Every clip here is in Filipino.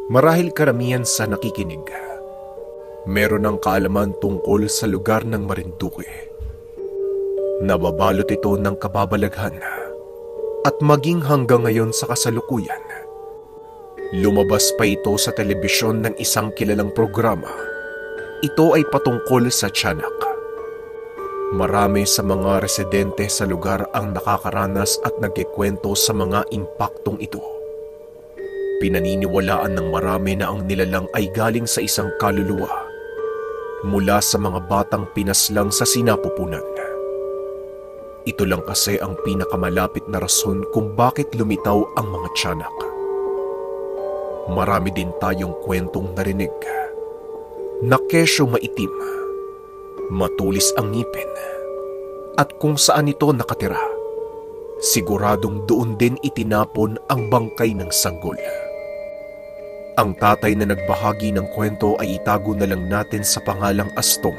Marahil karamihan sa nakikinig, meron ng kaalaman tungkol sa lugar ng Marinduque. Nababalot ito ng kababalaghan at maging hanggang ngayon sa kasalukuyan. Lumabas pa ito sa telebisyon ng isang kilalang programa. Ito ay patungkol sa tiyanak. Marami sa mga residente sa lugar ang nakakaranas at nagkikwento sa mga impaktong ito. Pinaniniwalaan ng marami na ang nilalang ay galing sa isang kaluluwa mula sa mga batang pinaslang sa sinapupunan. Ito lang kasi ang pinakamalapit na rason kung bakit lumitaw ang mga tiyanak. Marami din tayong kwentong narinig na kesyo maitim, matulis ang ngipin, at kung saan ito nakatira, siguradong doon din itinapon ang bangkay ng sanggol. Ang tatay na nagbahagi ng kwento ay itago na lang natin sa pangalang Astong.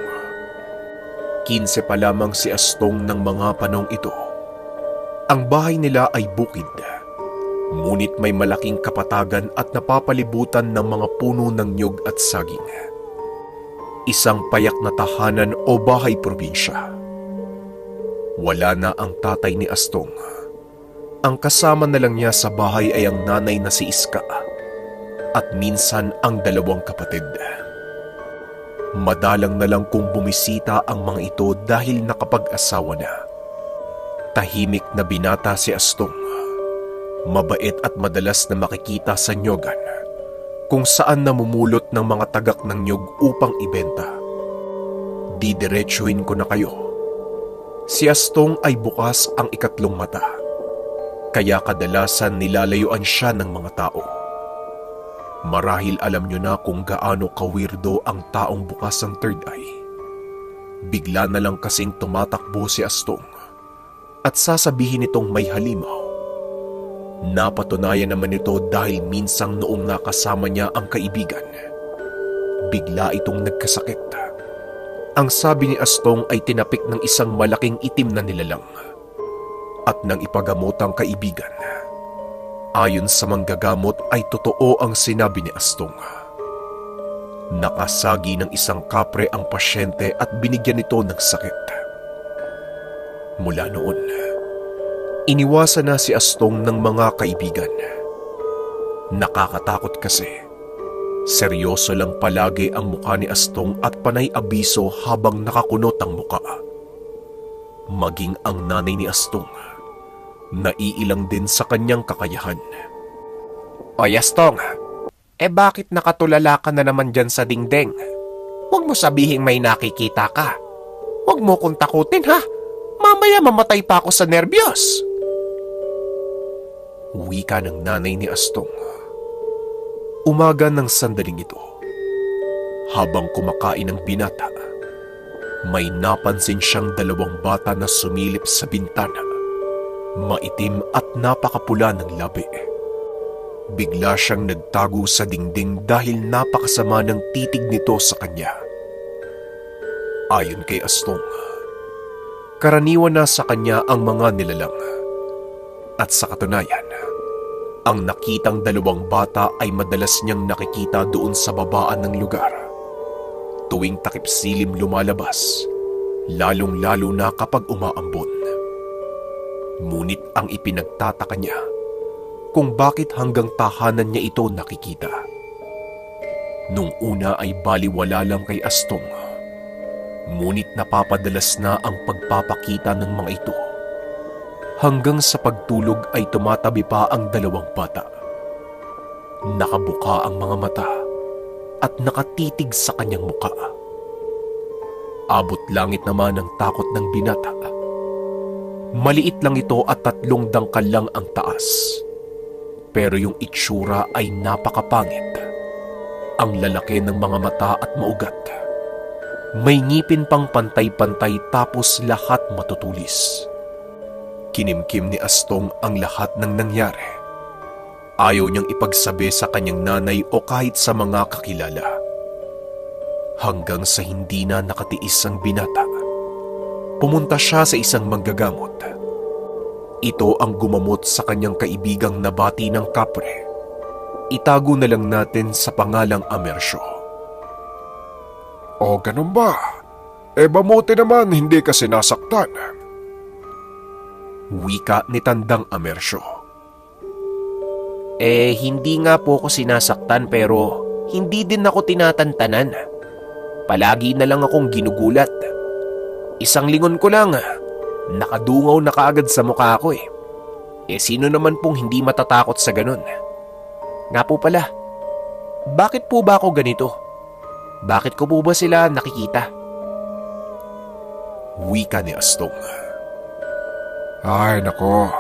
15 pa lamang si Astong ng mga panahong ito. Ang bahay nila ay bukid, ngunit may malaking kapatagan at napapalibutan ng mga puno ng niyog at saging. Isang payak na tahanan o bahay probinsya. Wala na ang tatay ni Astong. Ang kasama na lang niya sa bahay ay ang nanay na si Iska at minsan ang dalawang kapatid. Madalang na lang kung bumisita ang mga ito dahil nakapag-asawa na. Tahimik na binata si Astong. Mabait at madalas na makikita sa nyogan kung saan namumulot ng mga tagak ng nyog upang ibenta. Didiretsuhin ko na kayo. Si Astong ay bukas ang ikatlong mata, kaya kadalasan nilalayuan siya ng mga tao. Marahil alam nyo na kung gaano ka-weirdo ang taong bukas ang third eye. Bigla na lang kasing tumatakbo si Astong at sasabihin nitong may halimaw. Napatunayan naman ito dahil minsang noong nakasama niya ang kaibigan, bigla itong nagkasakit. Ang sabi ni Astong ay tinapik ng isang malaking itim na nilalang at nang ipagamot ang kaibigan. Ayon sa manggagamot ay totoo ang sinabi ni Astong. Nakasagi ng isang kapre ang pasyente at binigyan nito ng sakit. Mula noon, iniwasan na si Astong ng mga kaibigan. Nakakatakot kasi. Seryoso lang palagi ang mukha ni Astong at panay abiso habang nakakunot ang mukha. Maging ang nanay ni Astong, naiilang din sa kanyang kakayahan. Oy Astong, bakit nakatulala ka na naman dyan sa dingding? Huwag mo sabihing may nakikita ka. Huwag mo kong takutin ha. Mamaya mamatay pa ako sa nervyos. Wika ng nanay ni Astong. Umaga ng sandaling ito. Habang kumakain ng binata, may napansin siyang dalawang bata na sumilip sa bintana. Maitim at napakapula ng labi. Bigla siyang nagtago sa dingding dahil napakasama ng titig nito sa kanya. Ayon kay Astong, karaniwan na sa kanya ang mga nilalang. At sa katunayan, ang nakitang dalawang bata ay madalas niyang nakikita doon sa babaan ng lugar. Tuwing takip silim lumalabas, lalong-lalo na kapag umaambon. Ngunit ang ipinagtataka niya kung bakit hanggang tahanan niya ito nakikita. Nung una ay baliwala lang kay Astong, ngunit napapadalas na ang pagpapakita ng mga ito. Hanggang sa pagtulog ay tumatabi pa ang dalawang bata. Nakabuka ang mga mata at nakatitig sa kanyang muka. Abot langit naman ang takot ng binata. Maliit lang ito at 3 dangkal lang ang taas. Pero yung itsura ay napakapangit. Ang lalaki ng mga mata at maugat. May ngipin pang pantay-pantay tapos lahat matutulis. Kinimkim ni Astong ang lahat ng nangyari. Ayaw niyang ipagsabi sa kanyang nanay o kahit sa mga kakilala. Hanggang sa hindi na nakatiis ang binata, pumunta siya sa isang manggagamot. Ito ang gumamot sa kanyang kaibigang nabati ng kapre. itago na lang natin sa pangalang Amersyo. O ganun ba? Mabuti naman hindi ka sinasaktan. Wika ni Tandang Amersyo. Hindi nga po ako sinasaktan pero hindi din ako tinatantanan. Palagi na lang akong ginugulat. Isang lingon ko lang, nakadungaw na kaagad sa mukha ko eh. Sino naman pong hindi matatakot sa ganun? Nga po pala, bakit po ba ako ganito? Bakit ko po ba sila nakikita? Wika ni Astong. Ay nako,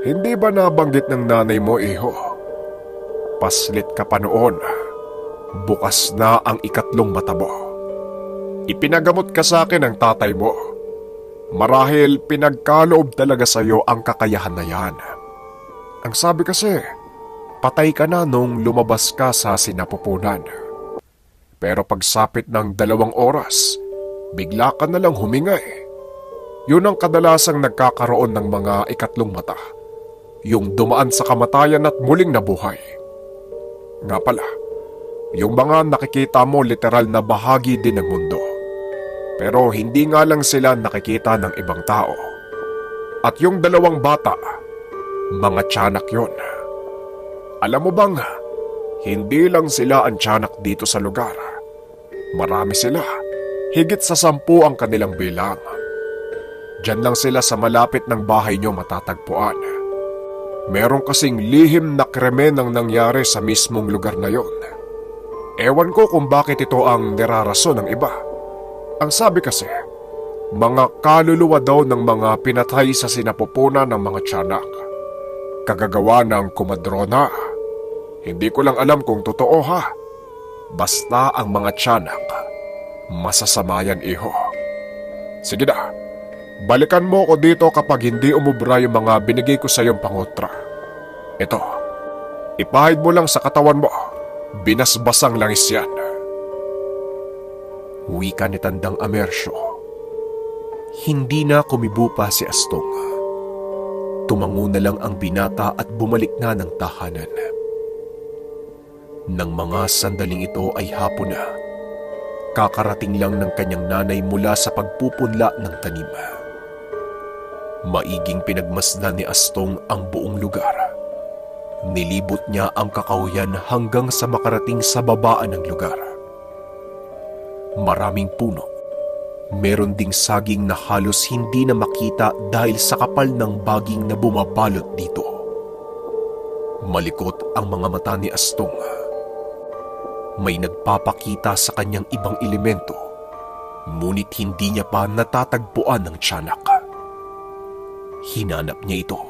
hindi ba nabanggit ng nanay mo, iho? Paslit ka pa noon. Bukas na ang ikatlong mata mo. Ipinagamot ka sa akin ng tatay mo. Marahil pinagkaloob talaga sa iyo ang kakayahan na yan. Ang sabi kasi, patay ka na nung lumabas ka sa sinapupunan. Pero pagsapit ng 2 oras, bigla ka na lang huminga eh. Yun ang kadalasang nagkakaroon ng mga ikatlong mata. Yung dumaan sa kamatayan at muling nabuhay. Nga pala, yung mga nakikita mo literal na bahagi din ng mundo. Pero hindi nga lang sila nakikita ng ibang tao. At yung 2 bata, mga tiyanak yun. Alam mo bang, hindi lang sila ang tiyanak dito sa lugar. Marami sila, higit sa 10 ang kanilang bilang. Diyan lang sila sa malapit ng bahay nyo matatagpuan. Meron kasing lihim na krimen ang nangyari sa mismong lugar na yon. Ewan ko kung bakit ito ang nirarason ng iba. Ang sabi kasi, mga kaluluwa daw ng mga pinatay sa sinapupunan ng mga tiyanak. Kagagawa ng kumadrona. Hindi ko lang alam kung totoo ha. Basta ang mga tiyanak, masasama yan iho. Sige na, balikan mo ko dito kapag hindi umubra yung mga binigay ko sa iyong pangotra. Ito, ipahid mo lang sa katawan mo. Binasbasang langis yan. Wika ni Tandang Amersyo. Hindi na kumibo pa si Astong. Tumango na lang ang binata at bumalik na ng tahanan. Nang mga sandaling ito ay hapon na. Kakarating lang ng kanyang nanay mula sa pagpupunla ng tanim. Maiging pinagmasdan ni Astong ang buong lugar. Nilibot niya ang kakahuyan hanggang sa makarating sa babaan ng lugar. Maraming puno. Meron ding saging na halos hindi na makita dahil sa kapal ng baging na bumabalot dito. Malikot ang mga mata ni Astong. May nagpapakita sa kanyang ibang elemento, ngunit hindi niya pa natatagpuan ng tiyanak. Hinanap niya ito.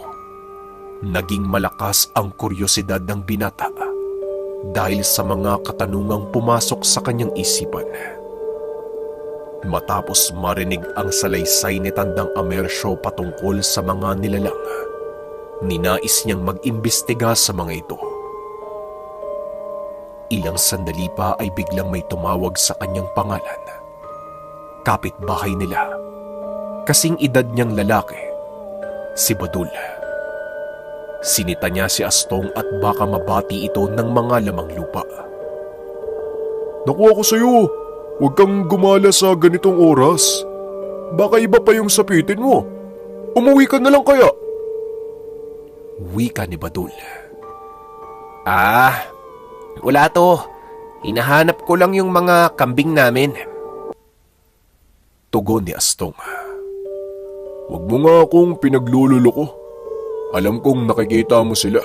Naging malakas ang kuryosidad ng binata dahil sa mga katanungang pumasok sa kanyang isipan. Matapos marinig ang salaysay ni Tandang Amersyo patungkol sa mga nilalang, ninais niyang mag-imbestiga sa mga ito. Ilang sandali pa ay biglang may tumawag sa kanyang pangalan. Kapitbahay nila, kasing edad niyang lalaki, si Badul. Sinita niya si Astong at baka mabati ito ng mga lamang lupa. Naku ako sa'yo, huwag kang gumala sa ganitong oras. Baka iba pa yung sapitin mo. Umuwi ka na lang kaya? Wika ni Badul. Wala to. Hinahanap ko lang yung mga kambing namin. Tugon ni Astong. Huwag mo nga akong pinaglululoko. Alam kong nakikita mo sila.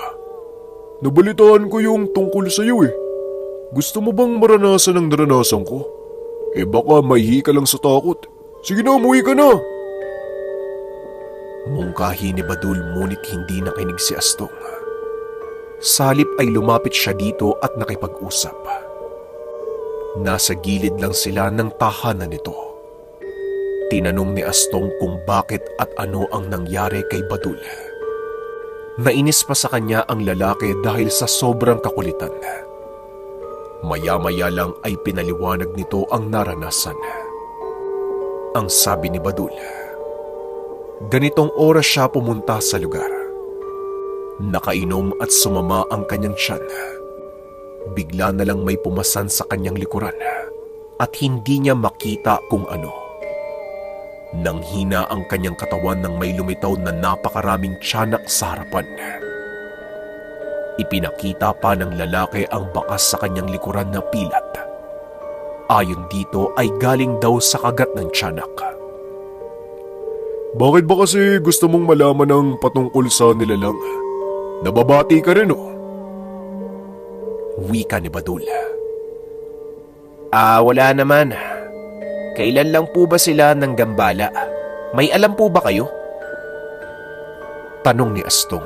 Nabalitaan ko yung tungkol sa iyo eh. Gusto mo bang maranasan ang naranasan ko? Baka mahihi ka lang sa takot. Sige na, umuwi ka na. Mungkahi ni Badul ngunit hindi nakinig si Astong. Salip ay lumapit siya dito at nakipag-usap. Nasa gilid lang sila ng tahanan nito. Tinanong ni Astong kung bakit at ano ang nangyari kay Badul. Nainis pa sa kanya ang lalaki dahil sa sobrang kakulitan. Maya-maya lang ay pinaliwanag nito ang naranasan. Ang sabi ni Badul, ganitong oras siya pumunta sa lugar. Nakainom at sumama ang kanyang tiyan. Bigla na lang may pumasan sa kanyang likuran at hindi niya makita kung ano. Nanghina ang kanyang katawan nang may lumitaw na napakaraming tiyanak sa harapan. Ipinakita pa ng lalaki ang bakas sa kanyang likuran na pilat. Ayon dito ay galing daw sa kagat ng tiyanak. Bakit ba kasi gusto mong malaman ang patungkol sa nilalang? Nababati ka rin oh. Wika ni Badul. Wala naman. Kailan lang po ba sila ng gambala? May alam po ba kayo? Tanong ni Astong.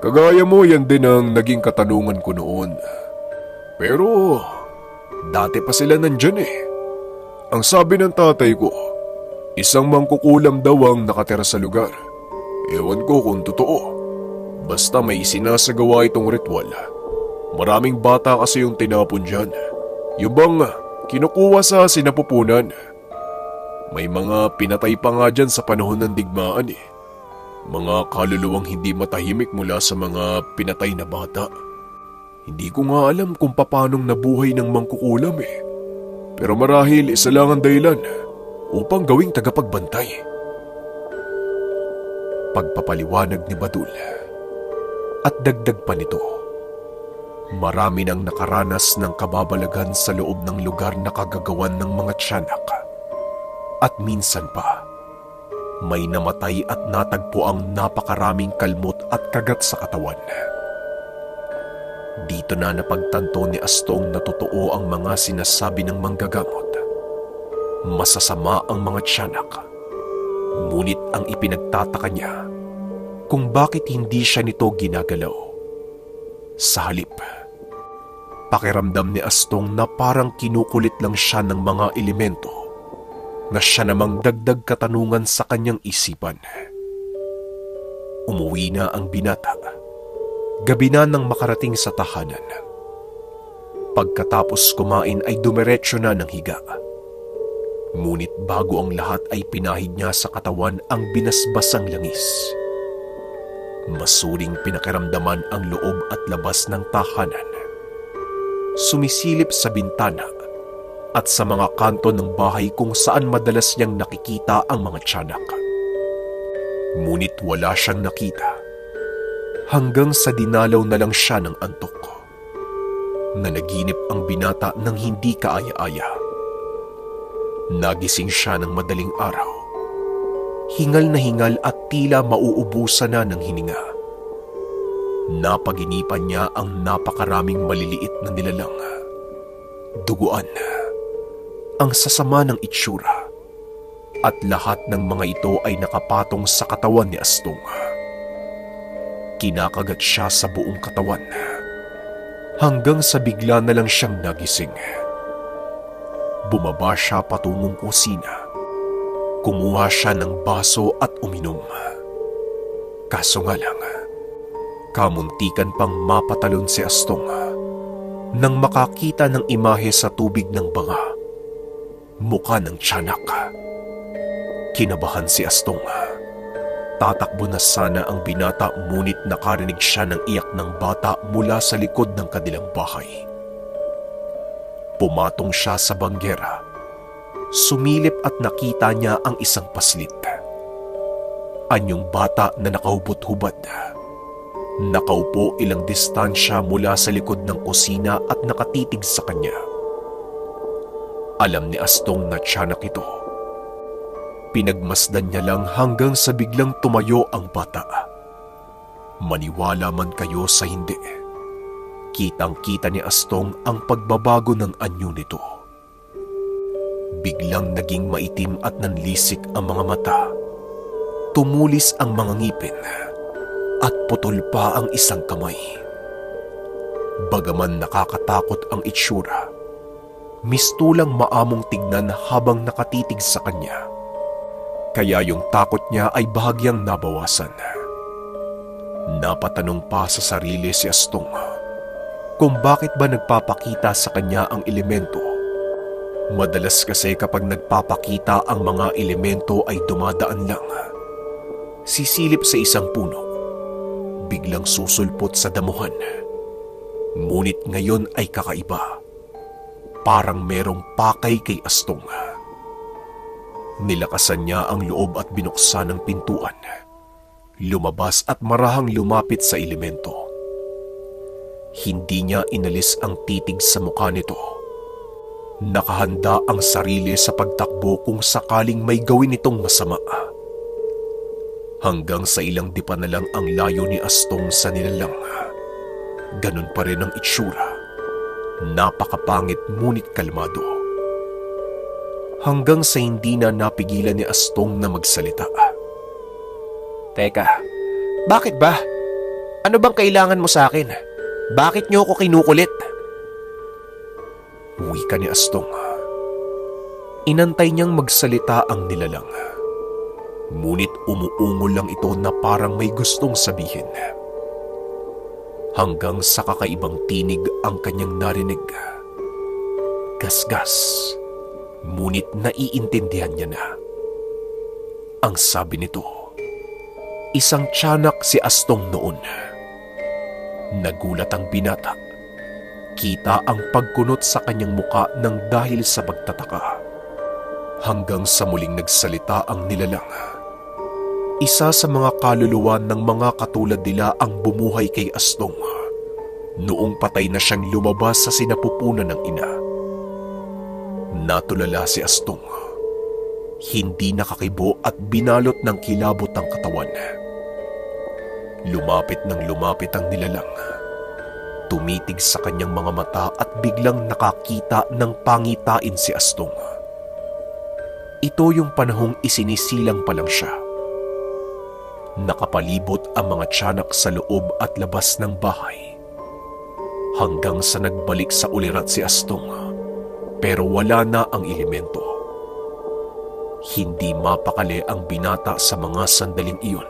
Kagaya mo, yan din ang naging katanungan ko noon. Pero dati pa sila nandyan eh. Ang sabi ng tatay ko, isang mangkukulam daw ang nakatira sa lugar. Ewan ko kung totoo. Basta may isinasagawa itong ritual. Maraming bata kasi yung tinapon dyan. Yung bang kinukuha sa sinapupunan. May mga pinatay pa nga dyan sa panahon ng digmaan eh. Mga kaluluwang hindi matahimik mula sa mga pinatay na bata. Hindi ko nga alam kung papanong nabuhay ng mangkukulam eh. Pero marahil isa lang ang dahilan upang gawing tagapagbantay. Pagpapaliwanag ni Badul. At dagdag pa nito, marami nang nakaranas ng kababalagan sa loob ng lugar na kagagawan ng mga tiyanak. At minsan pa, may namatay at natagpo ang napakaraming kalmot at kagat sa katawan. Dito na napagtanto ni Astong na totoo ang mga sinasabi ng manggagamot. Masasama ang mga tiyanak. Ngunit ang ipinagtataka niya kung bakit hindi siya nito ginagalaw. Sa halip, pakiramdam ni Astong na parang kinukulit lang siya ng mga elemento na siya namang dagdag katanungan sa kanyang isipan. Umuwi na ang binata. Gabi na nang makarating sa tahanan. Pagkatapos kumain ay dumiretso na ng higa. Ngunit bago ang lahat ay pinahid niya sa katawan ang binasbasang langis. Masuring pinakiramdaman ang loob at labas ng tahanan. Sumisilip sa bintana at sa mga kanto ng bahay kung saan madalas niyang nakikita ang mga tiyanak. Ngunit wala siyang nakita. Hanggang sa dinalaw na lang siya ng antok. Nanaginip ang binata ng hindi kaaya-aya. Nagising siya ng madaling araw. Hingal na hingal at tila mauubusan na ng hininga. Napaginipan niya ang napakaraming maliliit na nilalang. Duguan. Ang sasama ng itsura. At lahat ng mga ito ay nakapatong sa katawan ni Astong. Kinakagat siya sa buong katawan. Hanggang sa bigla na lang siyang nagising. Bumaba siya patungong kusina. Kumuha siya ng baso at uminom. Kaso nga lang, kamuntikan pang mapatalon si Astong nang makakita ng imahe sa tubig ng banga. Mukha ng tiyanak. Kinabahan si Astong. Tatakbo na sana ang binata ngunit nakarinig siya ng iyak ng bata mula sa likod ng kanilang bahay. Pumatong siya sa banggera. Sumilip at nakita niya ang isang paslit. Anyong bata na nakahubot-hubad. Nakaupo ilang distansya mula sa likod ng kusina at nakatitig sa kanya. Alam ni Astong na tiyanak ito. Pinagmasdan niya lang hanggang sa biglang tumayo ang bata. Maniwala man kayo sa hindi, kitang-kita ni Astong ang pagbabago ng anyo nito. Biglang naging maitim at nanlisik ang mga mata. Tumulis ang mga ngipin at putol pa ang isang kamay. Bagaman nakakatakot ang itsura, mistulang maamong tignan habang nakatitig sa kanya. Kaya yung takot niya ay bahagyang nabawasan. Napatanong pa sa sarili si Astong kung bakit ba nagpapakita sa kanya ang elemento. Madalas kasi kapag nagpapakita ang mga elemento ay dumadaan lang. Sisilip sa isang puno. biglang susulpot sa damuhan. Ngunit ngayon ay kakaiba. Parang merong pakay kay Astong. Nilakasan niya ang loob at binuksan ang pintuan. Lumabas at marahang lumapit sa elemento. Hindi niya inalis ang titig sa mukha nito. Nakahanda ang sarili sa pagtakbo kung sakaling may gawin itong masama. Hanggang sa ilang dipa na lang ang layo ni Astong sa nilalang. Ganun pa rin ang itsura. Napakapangit ngunit kalmado. Hanggang sa hindi na napigilan ni Astong na magsalita. Teka, bakit ba? Ano bang kailangan mo sa akin? Bakit niyo ako kinukulit? Wika ni Astong. Inantay niyang magsalita ang nilalang. Ngunit umuungol lang ito na parang may gustong sabihin. Hanggang sa kakaibang tinig ang kanyang narinig. Gasgas. Ngunit naiintindihan niya na. Ang sabi nito, isang tiyanak si Astong noon. Nagulat ang binata. Kita ang pagkunot sa kanyang muka ng dahil sa pagtataka. Hanggang sa muling nagsalita ang nilalang. Isa sa mga kaluluwa ng mga katulad nila ang bumuhay kay Astong. Noong patay na siyang lumabas sa sinapupunan ng ina. Natulala si Astong. Hindi nakakibo at binalot ng kilabot ang katawan. Lumapit ng lumapit ang nilalang. Tumitig sa kanyang mga mata at biglang nakakita ng pangitain si Astong. Ito yung panahong isinisilang pa lang siya. Nakapalibot ang mga tiyanak sa loob at labas ng bahay. Hanggang sa nagbalik sa ulirat si Astong, pero wala na ang elemento. Hindi mapakali ang binata sa mga sandaling iyon.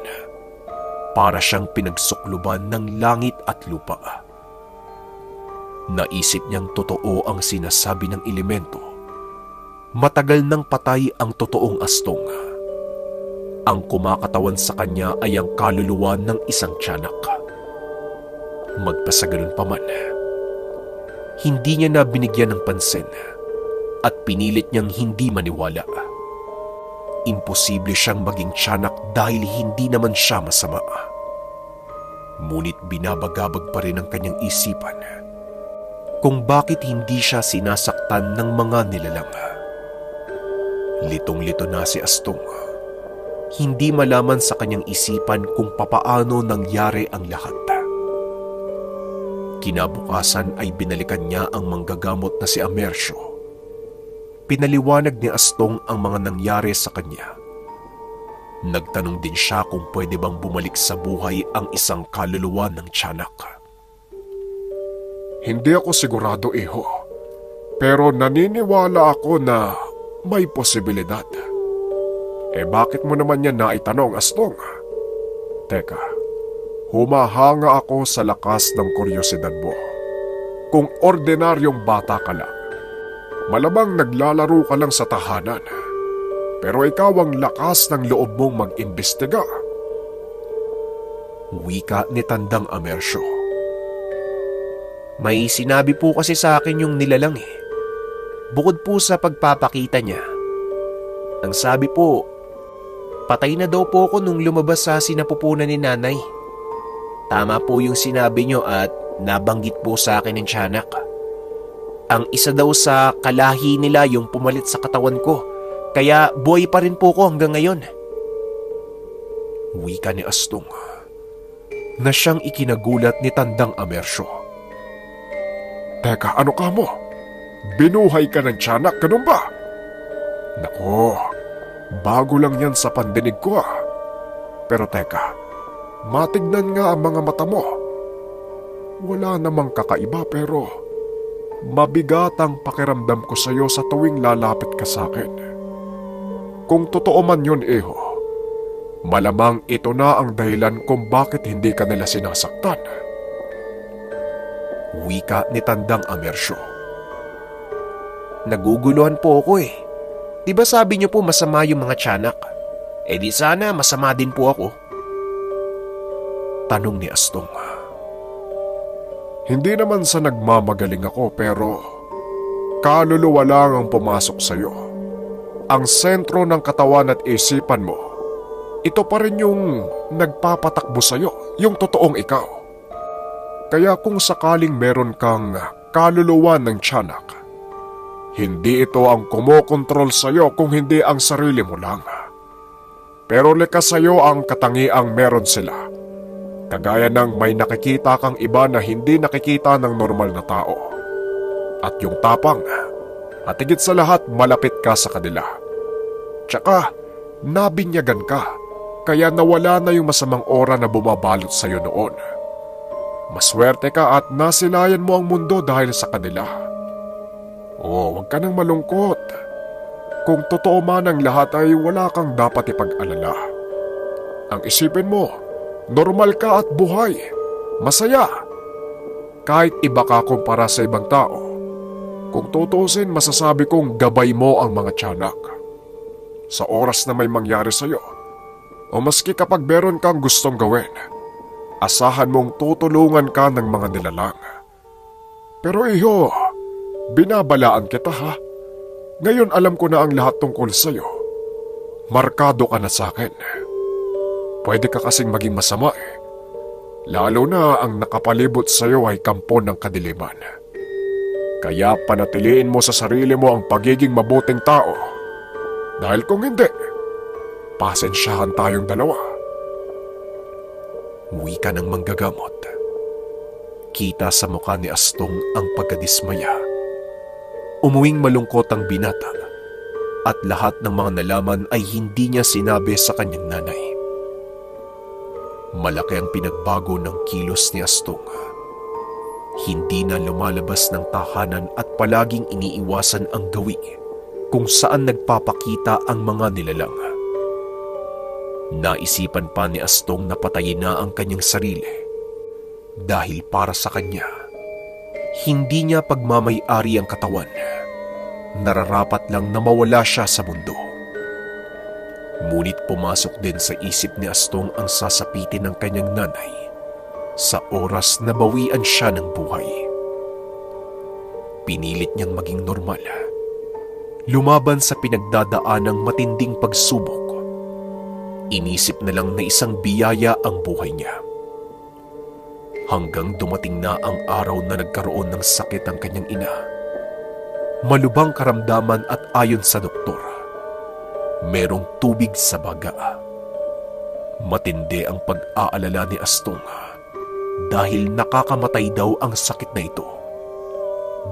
Para siyang pinagsukluban ng langit at lupa. Naisip niyang totoo ang sinasabi ng elemento. Matagal nang patay ang totoong Astong. Ang kumakatawan sa kanya ay ang kaluluwa ng isang tiyanak. Magpasaganon pa man, hindi niya na binigyan ng pansin at pinilit niyang hindi maniwala. Imposible siyang maging tiyanak dahil hindi naman siya masama. Ngunit binabagabag pa rin ang kanyang isipan kung bakit hindi siya sinasaktan ng mga nilalang. Litong-lito na si Astong. Hindi malaman sa kanyang isipan kung papaano nangyari ang lahat. Kinabukasan ay binalikan niya ang manggagamot na si Amercio. Pinaliwanag ni Astong ang mga nangyari sa kanya. Nagtanong din siya kung pwede bang bumalik sa buhay ang isang kaluluwa ng tiyanak. Hindi ako sigurado, iho. Pero naniniwala ako na may posibilidad. Bakit mo naman yan naitanong, Astong? Teka, humahanga ako sa lakas ng kuryosidad mo. Kung ordinaryong bata ka lang, malamang naglalaro ka lang sa tahanan. Pero ikaw ang lakas ng loob mong mag-imbestiga. Wika ni Tandang Amercio. May sinabi po kasi sa akin yung nilalang eh. Bukod po sa pagpapakita niya, ang sabi po, patay na daw po ako nung lumabas sa sinapupunan ni nanay. Tama po yung sinabi niyo at nabanggit po sa akin ng tiyanak. Ang isa daw sa kalahi nila yung pumalit sa katawan ko, kaya buhay pa rin po ko hanggang ngayon. Wika ni Astong, na siyang ikinagulat ni Tandang Amercio. Teka, ano ka mo? Binuhay ka ng tiyanak, ganun ba? Nako, bago lang yan sa pandinig ko . Pero teka, matignan nga ang mga mata mo. Wala namang kakaiba pero mabigat ang pakiramdam ko sa iyo sa tuwing lalapit ka sa akin. Kung totoo man yun, iho, malamang ito na ang dahilan kung bakit hindi ka nila sinasaktan. Wika ni Tandang Amercio. Naguguluhan po ako eh. Diba sabi niyo po masama yung mga tiyanak? Di sana masama din po ako. Tanong ni Astong. Hindi naman sa nagmamagaling ako pero kaluluwa lang ang pumasok sa'yo. Ang sentro ng katawan at isipan mo, ito pa rin yung nagpapatakbo sa'yo, yung totoong ikaw. Kaya kung sakaling meron kang kaluluwa ng tiyanak, hindi ito ang kumokontrol sa'yo kung hindi ang sarili mo lang. Pero likas sa'yo ang katangiang meron sila. Kagaya ng may nakikita kang iba na hindi nakikita ng normal na tao. At yung tapang, at higit sa lahat malapit ka sa kanila. Tsaka, nabinyagan ka, kaya nawala na yung masamang aura na bumabalot sa'yo noon. Maswerte ka at nasilayan mo ang mundo dahil sa kanila. Huwag ka nang malungkot. Kung totoo man ang lahat ay wala kang dapat ipag-alala. Ang isipin mo, normal ka at buhay, masaya. Kahit iba ka kumpara sa ibang tao, kung tutuusin masasabi kong gabay mo ang mga tiyanak. Sa oras na may mangyari sa'yo, o maski kapag meron kang gustong gawin, asahan mong tutulungan ka ng mga nilalang. Pero iho, binabalaan kita ha. Ngayon alam ko na ang lahat tungkol sa'yo. Markado ka na sa'kin. Pwede ka kasing maging masama eh. Lalo na ang nakapalibot sa'yo ay kampo ng kadiliman. Kaya panatiliin mo sa sarili mo ang pagiging mabuting tao. Dahil kung hindi, pasensyahan tayong dalawa. Wika ng manggagamot. Kita sa mukha ni Astong ang pagkadismaya. Umuwing malungkot ang binata at lahat ng mga nalaman ay hindi niya sinabi sa kanyang nanay. Malaki ang pinagbago ng kilos ni Astong. Hindi na lumalabas ng tahanan at palaging iniiwasan ang gawi kung saan nagpapakita ang mga nilalang. Naisipan pa ni Astong na patayin na ang kanyang sarili dahil para sa kanya, hindi niya pagmamay-ari ang katawan. Nararapat lang na mawala siya sa mundo. Ngunit pumasok din sa isip ni Astong ang sasapitin ng kanyang nanay sa oras na bawian siya ng buhay. Pinilit niyang maging normal. Lumaban sa pinagdadaanang matinding pagsubok. Inisip na lang na isang biyaya ang buhay niya. Hanggang dumating na ang araw na nagkaroon ng sakit ang kanyang ina. Malubhang karamdaman at ayon sa doktor, merong tubig sa baga. Matindi ang pag-aalala ni Astong dahil nakakamatay daw ang sakit na ito.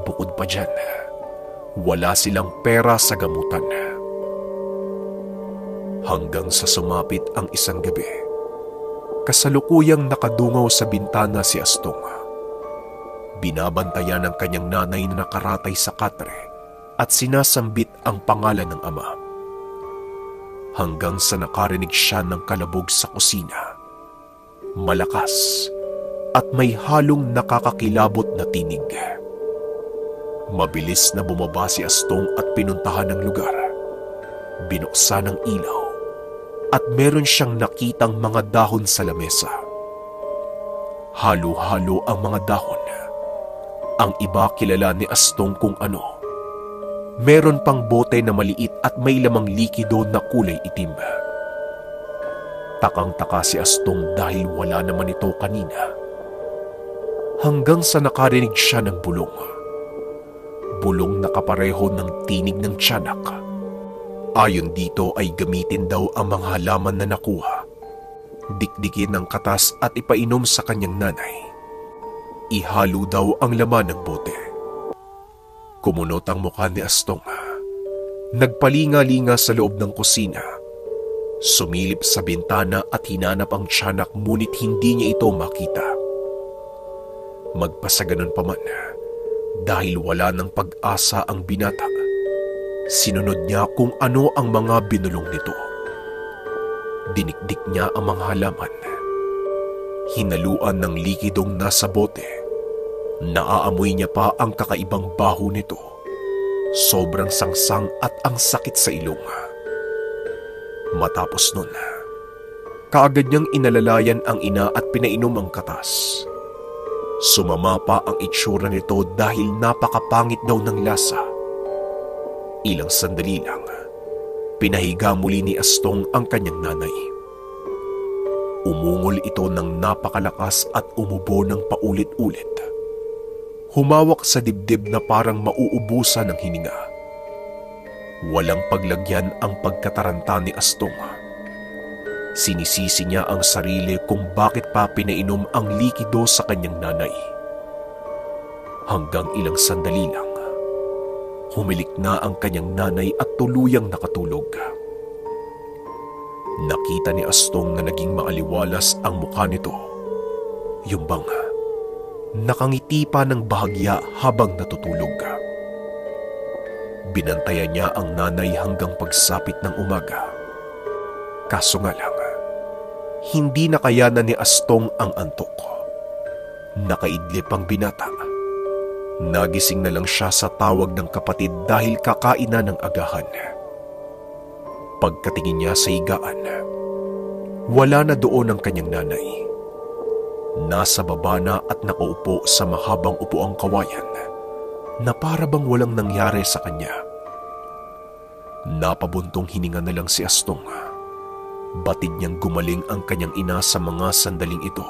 Bukod pa dyan, wala silang pera sa gamutan. Hanggang sa sumapit ang isang gabi, kasalukuyang nakadungaw sa bintana si Astong. Binabantayan ng kanyang nanay na nakaratay sa katre at sinasambit ang pangalan ng ama. Hanggang sa nakarinig siya ng kalabog sa kusina. Malakas at may halong nakakakilabot na tinig. Mabilis na bumaba si Astong at pinuntahan ng lugar. Binuksan ang ilaw at meron siyang nakitang mga dahon sa lamesa. Halo-halo ang mga dahon. Ang iba kilala ni Astong kung ano. Meron pang bote na maliit at may lamang likido na kulay itim. Takang-taka si Astong dahil wala naman ito kanina. Hanggang sa nakarinig siya ng bulong. Bulong na kapareho ng tinig ng tiyanak. Ayon dito ay gamitin daw ang mga halaman na nakuha. Dikdikin ng katas at ipainom sa kanyang nanay. Ihalo daw ang laman ng bote. Kumunot ang mukha ni Astong. Nagpalinga-linga sa loob ng kusina. Sumilip sa bintana at hinanap ang tiyanak ngunit hindi niya ito makita. Magpasaganon pa man, dahil wala ng pag-asa ang binata, sinunod niya kung ano ang mga binulong nito. Dinikdik niya ang mga halaman. Hinaluan ng likidong nasa bote. Naaamoy niya pa ang kakaibang baho nito. Sobrang sangsang at ang sakit sa ilong. Matapos nun, Kaagad niyang inalalayan ang ina at pinainom ang katas. Sumama pa ang itsura nito dahil napakapangit daw ng lasa. Ilang sandali lang, pinahiga muli ni Astong ang kanyang nanay. Umungol ito ng napakalakas at umubo ng paulit-ulit. Humawak sa dibdib na parang mauubusan ng hininga. Walang paglagyan ang pagkataranta ni Astong. Sinisisi niya ang sarili kung bakit pa pinainom ang likido sa kanyang nanay. Hanggang ilang sandali lang, humilik na ang kanyang nanay at tuluyang nakatulog. Nakita ni Astong na naging maaliwalas ang mukha nito. Yung bang nakangiti pa ng bahagya habang natutulog. Binantayan niya ang nanay hanggang pagsapit ng umaga. Kaso nga lang, hindi nakayanan ni Astong ang antok. Nakaidlip ang binata. Nagising na lang siya sa tawag ng kapatid dahil kakain na ng agahan. Pagkatingin niya sa higaan, wala na doon ang kanyang nanay. Nasa baba na at nakaupo sa mahabang upuang kawayan na para bang walang nangyari sa kanya. Napabuntong hininga na lang si Astong. Batid niyang gumaling ang kanyang ina sa mga sandaling ito.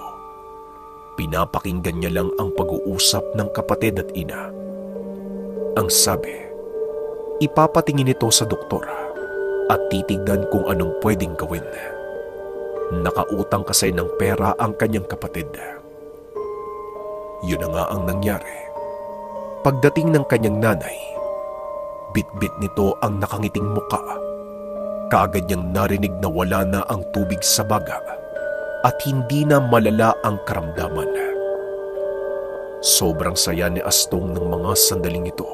Pinapakinggan niya lang ang pag-uusap ng kapatid at ina. Ang sabi, ipapatingin ito sa doktor at titignan kung anong pwedeng gawin. Nakautang kasi ng pera ang kanyang kapatid. Yun na nga ang nangyari. Pagdating ng kanyang nanay, bit-bit nito ang nakangiting muka. Kaagad niyang narinig na wala na ang tubig sa baga at hindi na malala ang karamdaman. Sobrang saya ni Astong ng mga sandaling ito.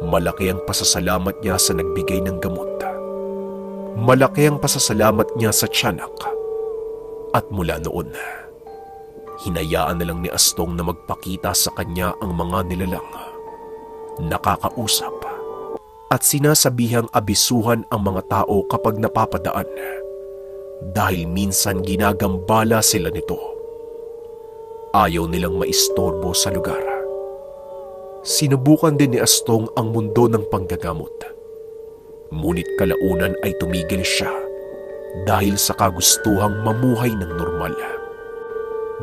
Malaki ang pasasalamat niya sa nagbigay ng gamot. Malaki ang pasasalamat niya sa tiyanak. At mula noon, hinayaan na lang ni Astong na magpakita sa kanya ang mga nilalang. Nakakausap at sinasabihang abisuhan ang mga tao kapag napapadaan dahil minsan ginagambala sila nito. Ayaw nilang maistorbo sa lugar. Sinubukan din ni Astong ang mundo ng panggagamot. Ngunit kalaunan ay tumigil siya dahil sa kagustuhang mamuhay ng normal.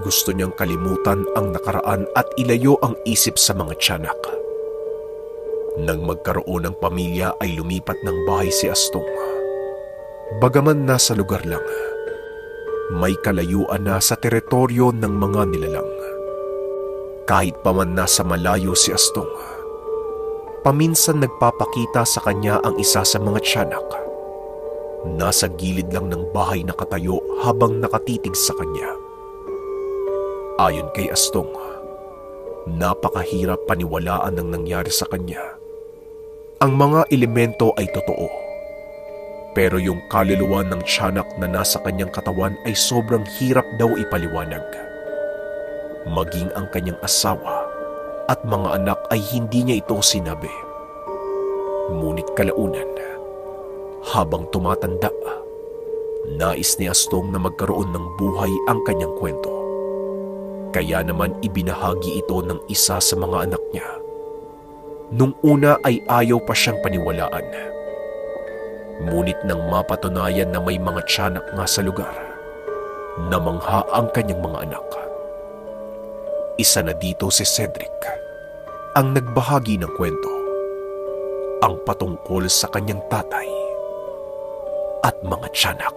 Gusto niyang kalimutan ang nakaraan at ilayo ang isip sa mga tiyanak. Nang magkaroon ng pamilya ay lumipat ng bahay si Astong. Bagaman nasa lugar lang, may kalayuan na sa teritoryo ng mga nilalang. Kahit pa man nasa malayo si Astong, paminsan nagpapakita sa kanya ang isa sa mga tiyanak. Nasa gilid lang ng bahay nakatayo habang nakatitig sa kanya. Ayon kay Astong, napakahirap paniwalaan ng nangyari sa kanya. Ang mga elemento ay totoo, pero yung kaluluwa ng tiyanak na nasa kanyang katawan ay sobrang hirap daw ipaliwanag. Maging ang kanyang asawa at mga anak ay hindi niya ito sinabi. Ngunit kalaunan, habang tumatanda, nais ni Astong na magkaroon ng buhay ang kanyang kwento. Kaya naman ibinahagi ito ng isa sa mga anak niya. Nung una ay ayaw pa siyang paniwalaan. Ngunit nang mapatunayan na may mga tiyanak nga sa lugar, namangha ang kanyang mga anak. Isa na dito si Cedric, ang nagbahagi ng kwento, ang patungkol sa kanyang tatay at mga tiyanak.